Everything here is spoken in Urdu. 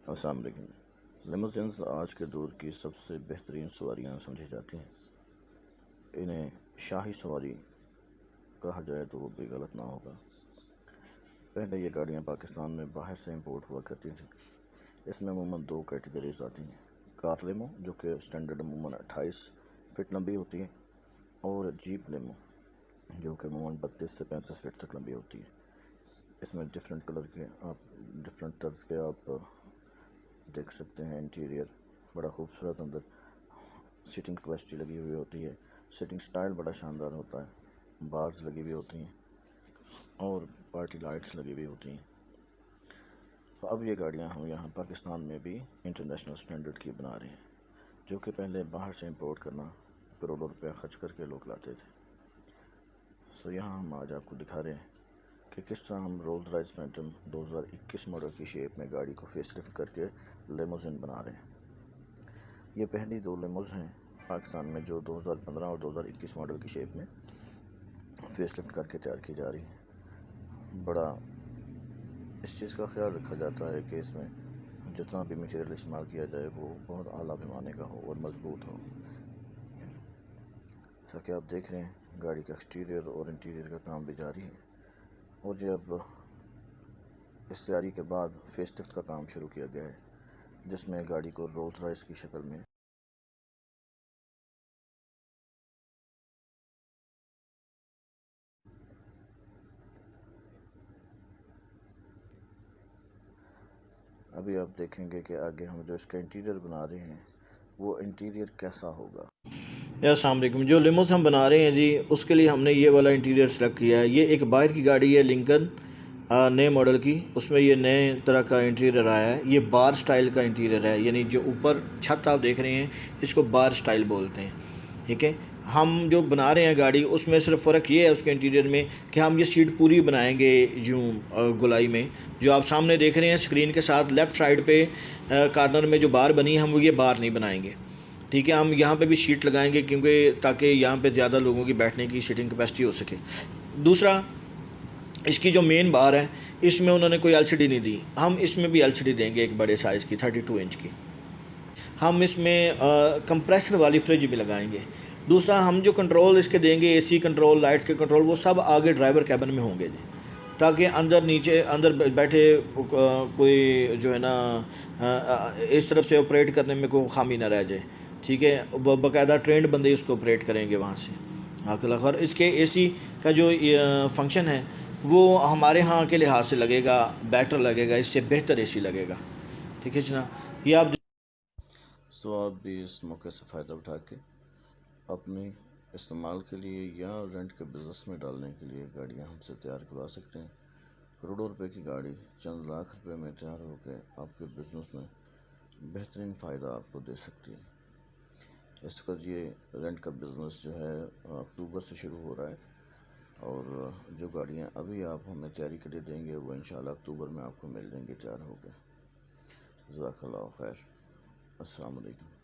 السلام علیکم۔ لیموزینز آج کے دور کی سب سے بہترین سواریاں سمجھی جاتی ہیں۔ انہیں شاہی سواری کہا جائے تو وہ بھی غلط نہ ہوگا۔ پہلے یہ گاڑیاں پاکستان میں باہر سے امپورٹ ہوا کرتی تھیں۔ اس میں عموماً دو کیٹیگریز آتی ہیں: کار لیمو جو کہ اسٹینڈرڈ عموماً 28 فٹ لمبی ہوتی ہے، اور جیپ لیمو جو کہ عموماً 32 سے 35 فٹ تک لمبی ہوتی ہے۔ اس میں ڈفرینٹ طرز کے آپ دیکھ سکتے ہیں۔ انٹیریئر بڑا خوبصورت، اندر سیٹنگ کیپیسٹی لگی ہوئی ہوتی ہے، سیٹنگ سٹائل بڑا شاندار ہوتا ہے، بارز لگی ہوئی ہوتی ہیں اور پارٹی لائٹس لگی ہوئی ہوتی ہیں۔ تو اب یہ گاڑیاں ہم یہاں پاکستان میں بھی انٹرنیشنل سٹینڈرڈ کی بنا رہے ہیں، جو کہ پہلے باہر سے امپورٹ کرنا کروڑوں روپے خرچ کر کے لوگ لاتے تھے۔ یہاں ہم آج آپ کو دکھا رہے ہیں کہ کس طرح ہم رولز رائس فینٹم 2021 ماڈل کی شیپ میں گاڑی کو فیس لفٹ کر کے لیموزین بنا رہے ہیں۔ یہ پہلی دو لیموز ہیں پاکستان میں جو 2015 اور 2021 ماڈل کی شیپ میں فیس لفٹ کر کے تیار کی جا رہی ہیں۔ بڑا اس چیز کا خیال رکھا جاتا ہے کہ اس میں جتنا بھی مٹیریل استعمال کیا جائے وہ بہت اعلیٰ پیمانے کا ہو اور مضبوط ہو۔ جیسا کہ آپ دیکھ رہے ہیں، گاڑی کا ایکسٹیریئر اور انٹیریئر کا کام بھی جاری ہے، اور یہ اب اس تیاری کے بعد فیس لفٹ کا کام شروع کیا گیا ہے، جس میں گاڑی کو رولز رائس کی شکل میں ابھی آپ دیکھیں گے کہ آگے ہم جو اس کا انٹیریئر بنا رہے ہیں وہ انٹیریئر کیسا ہوگا۔ السلام علیکم۔ جو لیموز ہم بنا رہے ہیں جی، اس کے لیے ہم نے یہ والا انٹیریئر سلیکٹ کیا ہے۔ یہ ایک باہر کی گاڑی ہے لنکن نئے ماڈل کی، اس میں یہ نئے طرح کا انٹیریئر آیا ہے۔ یہ بار سٹائل کا انٹیریئر ہے، یعنی جو اوپر چھت آپ دیکھ رہے ہیں اس کو بار سٹائل بولتے ہیں، ٹھیک ہے۔ ہم جو بنا رہے ہیں گاڑی، اس میں صرف فرق یہ ہے اس کے انٹیریئر میں کہ ہم یہ سیٹ پوری بنائیں گے یوں گولائی میں۔ جو آپ سامنے دیکھ رہے ہیں اسکرین کے ساتھ لیفٹ سائڈ پہ کارنر میں جو بار بنی ہے، ہم وہ یہ بار نہیں بنائیں گے، ٹھیک ہے۔ ہم یہاں پہ بھی شیٹ لگائیں گے کیونکہ تاکہ یہاں پہ زیادہ لوگوں کی بیٹھنے کی سیٹنگ کیپیسٹی ہو سکے۔ دوسرا، اس کی جو مین بار ہے اس میں انہوں نے کوئی LCD نہیں دی، ہم اس میں بھی LCD دیں گے ایک بڑے سائز کی 32 انچ کی۔ ہم اس میں کمپریسر والی فریج بھی لگائیں گے۔ دوسرا، ہم جو کنٹرول اس کے دیں گے، AC کنٹرول، لائٹس کے کنٹرول، وہ سب آگے ڈرائیور کیبن میں ہوں گے جی، تاکہ اندر بیٹھے کوئی جو ہے نا اس طرف سے آپریٹ کرنے میں کوئی خامی نہ رہ جائے، ٹھیک ہے۔ باقاعدہ ٹرینڈ بندے اس کو آپریٹ کریں گے وہاں سے۔ آخر اس کے AC کا جو فنکشن ہے وہ ہمارے ہاں کے لحاظ سے لگے گا، بیٹر لگے گا، اس سے بہتر AC لگے گا، ٹھیک ہے جناب۔ یہ آپ آپ بھی اس موقع سے فائدہ اٹھا کے اپنی استعمال کے لیے یا رینٹ کے بزنس میں ڈالنے کے لیے گاڑیاں ہم سے تیار کروا سکتے ہیں۔ کروڑوں روپے کی گاڑی چند لاکھ روپے میں تیار ہو کے آپ کے بزنس میں بہترین فائدہ آپ کو دے سکتی ہے۔ اس کا یہ رینٹ کا بزنس جو ہے اکتوبر سے شروع ہو رہا ہے، اور جو گاڑیاں ابھی آپ ہمیں تیاری کے لیے دیں گے وہ انشاءاللہ اکتوبر میں آپ کو مل جائیں گے تیار ہو کے۔ جزاک اللہ خیر۔ السلام علیکم۔